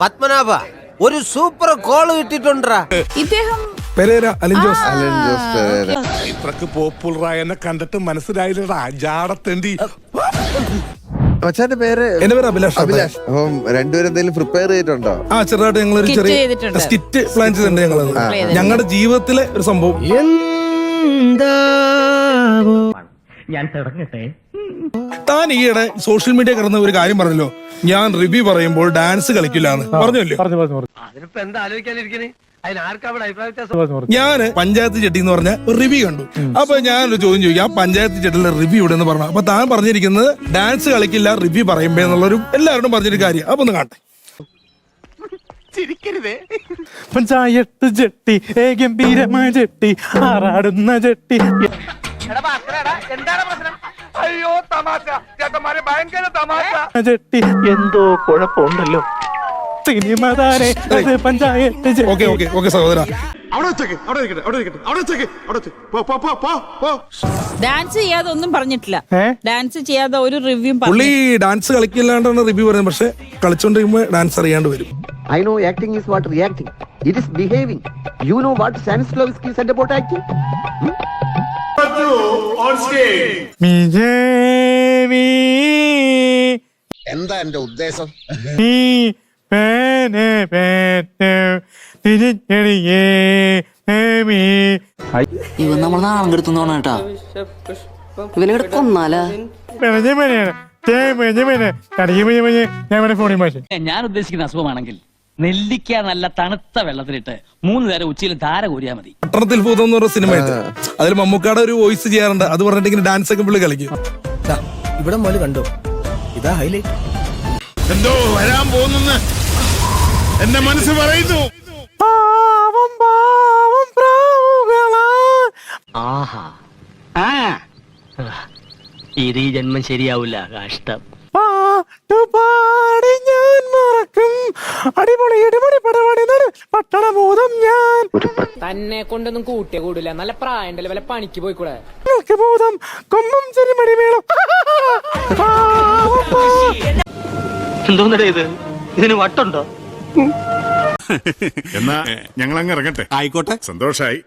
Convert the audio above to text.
പത്മനാഭ ഒരു super call കിട്ടിട്ടുണ്ടാ. ഇദ്ദേഹം ഇത്രക്ക് പോപ്പുലറായ എന്നെ കണ്ടിട്ട് മനസ്സിലായില്ലടാ ജാടത്തേണ്ടി. മച്ചാന്റെ പേര് എന്റെ പേര് അഭിലാഷ്. അഭിലാഷ്. അപ്പം രണ്ടുപേരും എന്തെങ്കിലും പ്രിപ്പയർ ചെയ്തിട്ടുണ്ടോ? ആ ചെറുതായിട്ട് ഞങ്ങളൊരു Skit ചെറിയ ചെയ്തിട്ടുണ്ട്. സ്കിറ്റ് പ്ലാൻ ചെയ്തിട്ടുണ്ട് ഞങ്ങളത്. ഞങ്ങളുടെ ജീവിതത്തിലെ ഒരു സംഭവം. ഞാൻ തുടങ്ങട്ടെ. താൻ ഈയിടെ സോഷ്യൽ മീഡിയ കിടന്ന ഒരു കാര്യം പറഞ്ഞല്ലോ, ഞാൻ റിവ്യൂ പറയുമ്പോൾ ഡാൻസ് കളിക്കില്ലാന്ന് പറഞ്ഞല്ലോ. അതിനിപ്പോ എന്താ ആലോചിക്കാനിരിക്കണേ? അതിനാർക്കവിടെ അഭിപ്രായ വ്യത്യാസം? ഞാന് പഞ്ചായത്ത് ചെട്ടി എന്ന് പറഞ്ഞ ഒരു റിവ്യൂ കണ്ടു. അപ്പൊ ഞാനൊരു ചോദ്യം ചോദിക്കാം, ആ പഞ്ചായത്ത് ചെട്ടിലെ റിവ്യൂ ഇവിടെ എന്ന് പറഞ്ഞു. അപ്പൊ താൻ പറഞ്ഞിരിക്കുന്നത് ഡാൻസ് കളിക്കില്ല റിവ്യൂ പറയുമ്പോ എന്നുള്ളൊരു എല്ലാവരോടും പറഞ്ഞൊരു കാര്യം. അപ്പൊ ഒന്ന് കാണട്ടെ. പഞ്ചായത്ത് ജെട്ടി ഗംഭീരമായ ജെട്ടി ആറാടുന്ന ജെട്ടി. എന്താണ് പ്രശ്നം? അയ്യോ തമാശ ചേട്ടന്മാരെ, ഭയങ്കര തമാശ. ജെട്ടി എന്തോ കുഴപ്പമുണ്ടല്ലോ. സിനിമ താരെ അത് പഞ്ചായത്ത് ഓക്കെ ഓക്കെ ഓക്കെ സഹോദര, ഡാൻസ് ചെയ്യാതെ ഒന്നും പറഞ്ഞിട്ടില്ല. ഡാൻസ് ചെയ്യാതെ ഒരു റിവ്യൂ പുള്ളി ഡാൻസ് കളിക്കില്ലാണ്ടാണ് റിവ്യൂ പറയുന്നത്. പക്ഷെ കളിച്ചോണ്ടിരിക്കുമ്പോ ഡാൻസ് അറിയാണ്ട് വരും. I know acting is what reacting. It is behaving. You know what Stanislavski said about acting? എന്താ എന്റെ ഉദ്ദേശം? ഇവൻ നമ്മൾ നാളം കെടുത്തുന്നോണ കേട്ടാ. ഇവനെ കൊന്നാലാ? ഞാൻ ഉദ്ദേശിക്കുന്ന അസുഖമാണെങ്കിൽ നെല്ലിക്ക നല്ല തണുത്ത വെള്ളത്തിലിട്ട് 3 നേരം ഉച്ചയിൽ ധാര കോരിയാ മതി. പട്ടണത്തിൽ ഭൂതം എന്ന് പറഞ്ഞ സിനിമയുണ്ട്, അതിൽ മമ്മൂക്കാടെ ഒരു വോയിസ് ചെയ്യാറുണ്ട്. അത് പറഞ്ഞിട്ട് ഇങ്ങനെ ഡാൻസ് ഒക്കെ പുള്ളി കളിക്കും. ഇവിടെ മോല് കണ്ടോ, ഇതാ ഹൈലൈറ്റ്. എന്തോ വരാൻ പോകുന്നെന്ന് എന്റെ മനസ്സ് പറയുന്നു. ആഹാ, ഇത് ഈ ജന്മം ശരിയാവില്ല. കഷ്ടം. പാട്ടുപാടി ഞാൻ മറക്കും അടിപൊളി അടിപൊളി പടപടി പട്ടണബോധം ഞാൻ തന്നെ കൊണ്ടൊന്നും കൂട്ടിയ കൂടില്ല. നല്ല പ്രായണ്ടല്ലേ, വല്ല പണിക്ക് പോയിക്കൂടെ? ബോധം കൊമ്പം ചെറിമടി വേണം. എന്തോന്നടേ ഇത്? ഇതിന് വട്ടുണ്ടോ? എന്നാ ഞങ്ങൾ അങ്ങ് ഇറങ്ങട്ടെ. ആയിക്കോട്ടെ, സന്തോഷായി.